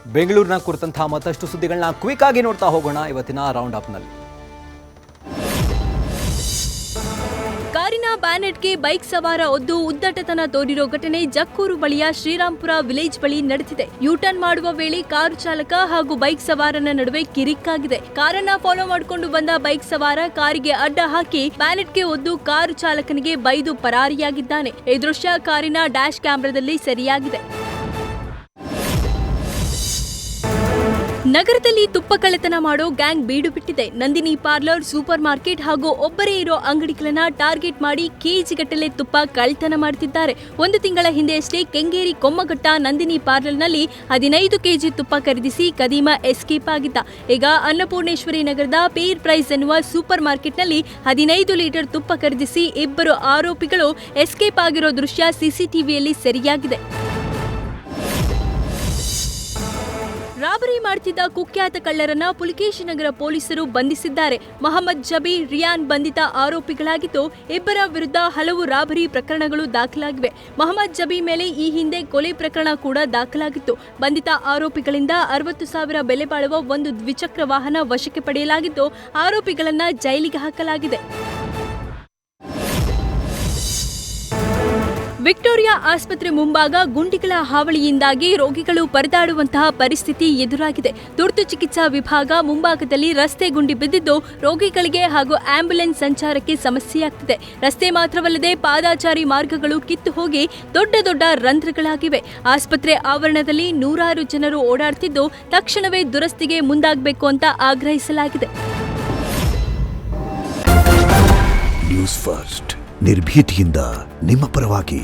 ಬೆಂಗಳೂರಿನ ಕುರಿತಂತಹ ಮತ್ತಷ್ಟು ಸುದ್ದಿಗಳನ್ನ ಕ್ವಿಕ್ ಆಗಿ ನೋಡ್ತಾ ಹೋಗೋಣ ಇವತ್ತಿನ ರೌಂಡ್ ಅಪ್ನಲ್ಲಿ. ಕಾರಿನ ಬ್ಯಾನೆಟ್ಗೆ ಬೈಕ್ ಸವಾರ ಒದ್ದು ಉದ್ದಟತನ ತೋರಿರೋ ಘಟನೆ ಜಕ್ಕೂರು ಬಳಿಯ ಶ್ರೀರಾಂಪುರ ವಿಲೇಜ್ ಬಳಿ ನಡೆದಿದೆ. ಯೂಟರ್ನ್ ಮಾಡುವ ವೇಳೆ ಕಾರು ಚಾಲಕ ಹಾಗೂ ಬೈಕ್ ಸವಾರನ ನಡುವೆ ಕಿರಿಕ್ಕಾಗಿದೆ. ಕಾರನ್ನ ಫಾಲೋ ಮಾಡಿಕೊಂಡು ಬಂದ ಬೈಕ್ ಸವಾರ ಕಾರಿಗೆ ಅಡ್ಡ ಹಾಕಿ ಬ್ಯಾನೆಟ್ಗೆ ಒದ್ದು ಕಾರು ಚಾಲಕನಿಗೆ ಬೈದು ಪರಾರಿಯಾಗಿದ್ದಾನೆ. ಈ ದೃಶ್ಯ ಕಾರಿನ ಡ್ಯಾಶ್ ಕ್ಯಾಮೆರಾದಲ್ಲಿ ಸೆರೆಯಾಗಿದೆ. ನಗರದಲ್ಲಿ ತುಪ್ಪ ಕಳ್ಳತನ ಮಾಡೋ ಗ್ಯಾಂಗ್ ಬೀಡು ಬಿಟ್ಟಿದೆ. ನಂದಿನಿ ಪಾರ್ಲರ್, ಸೂಪರ್ ಮಾರ್ಕೆಟ್ ಹಾಗೂ ಒಬ್ಬರೇ ಇರೋ ಅಂಗಡಿಗಳನ್ನ ಟಾರ್ಗೆಟ್ ಮಾಡಿ ಕೆಜಿಗಟ್ಟಲೆ ತುಪ್ಪ ಕಳ್ಳತನ ಮಾಡುತ್ತಿದ್ದಾರೆ. ಒಂದು ತಿಂಗಳ ಹಿಂದೆಯಷ್ಟೇ ಕೆಂಗೇರಿ ಕೊಮ್ಮಘಟ್ಟ ನಂದಿನಿ ಪಾರ್ಲರ್ನಲ್ಲಿ 15 ಕೆಜಿ ತುಪ್ಪ ಖರೀದಿಸಿ ಕದೀಮ ಎಸ್ಕೇಪ್ ಆಗಿದ್ದ. ಈಗ ಅನ್ನಪೂರ್ಣೇಶ್ವರಿ ನಗರದ ಪೇರ್ ಪ್ರೈಸ್ ಎನ್ನುವ ಸೂಪರ್ ಮಾರ್ಕೆಟ್ನಲ್ಲಿ 15 ಲೀಟರ್ ತುಪ್ಪ ಖರೀದಿಸಿ ಇಬ್ಬರು ಆರೋಪಿಗಳು ಎಸ್ಕೇಪ್ ಆಗಿರೋ ದೃಶ್ಯ ಸಿಸಿಟಿವಿಯಲ್ಲಿ ಸೆರೆಯಾಗಿದೆ. ರಾಬರಿ ಮಾಡುತ್ತಿದ್ದ ಕುಖ್ಯಾತ ಕಳ್ಳರನ್ನ ಪುಲಿಕೇಶಿನಗರ ಪೊಲೀಸರು ಬಂಧಿಸಿದ್ದಾರೆ. ಮೊಹಮ್ಮದ್ ಜಬೀರ್, ರಿಯಾನ್ ಬಂಧಿತ ಆರೋಪಿಗಳಾಗಿದ್ದು ಇಬ್ಬರ ವಿರುದ್ಧ ಹಲವು ರಾಬರಿ ಪ್ರಕರಣಗಳು ದಾಖಲಾಗಿವೆ. ಮೊಹಮ್ಮದ್ ಜಬೀರ್ ಮೇಲೆ ಈ ಹಿಂದೆ ಕೊಲೆ ಪ್ರಕರಣ ಕೂಡ ದಾಖಲಾಗಿತ್ತು. ಬಂಧಿತ ಆರೋಪಿಗಳಿಂದ 60,000 ಬೆಲೆ ಬಾಳುವ ಒಂದು ದ್ವಿಚಕ್ರ ವಾಹನ ವಶಕ್ಕೆ ಪಡೆಯಲಾಗಿದ್ದು ಆರೋಪಿಗಳನ್ನ ಜೈಲಿಗೆ ಹಾಕಲಾಗಿದೆ. ವಿಕ್ಟೋರಿಯಾ ಆಸ್ಪತ್ರೆ ಮುಂಭಾಗ ಗುಂಡಿಗಳ ಹಾವಳಿಯಿಂದಾಗಿ ರೋಗಿಗಳು ಪರದಾಡುವಂತಹ ಪರಿಸ್ಥಿತಿ ಎದುರಾಗಿದೆ. ತುರ್ತು ಚಿಕಿತ್ಸಾ ವಿಭಾಗ ಮುಂಭಾಗದಲ್ಲಿ ರಸ್ತೆ ಗುಂಡಿ ಬಿದ್ದಿದ್ದು ರೋಗಿಗಳಿಗೆ ಹಾಗೂ ಆಂಬ್ಯುಲೆನ್ಸ್ ಸಂಚಾರಕ್ಕೆ ಸಮಸ್ಯೆಯಾಗ್ತಿದೆ. ರಸ್ತೆ ಮಾತ್ರವಲ್ಲದೆ ಪಾದಾಚಾರಿ ಮಾರ್ಗಗಳು ಕಿತ್ತು ಹೋಗಿ ದೊಡ್ಡ ದೊಡ್ಡ ರಂಧ್ರಗಳಾಗಿವೆ. ಆಸ್ಪತ್ರೆ ಆವರಣದಲ್ಲಿ ನೂರಾರು ಜನರು ಓಡಾಡ್ತಿದ್ದು ತಕ್ಷಣವೇ ದುರಸ್ತಿಗೆ ಮುಂದಾಗಬೇಕು ಅಂತ ಆಗ್ರಹಿಸಲಾಗಿದೆ. ನ್ಯೂಸ್ ಫಸ್ಟ್ ನಿರ್ಭೀತಿಯಿಂದ ನಿಮ್ಮ ಪರವಾಗಿ.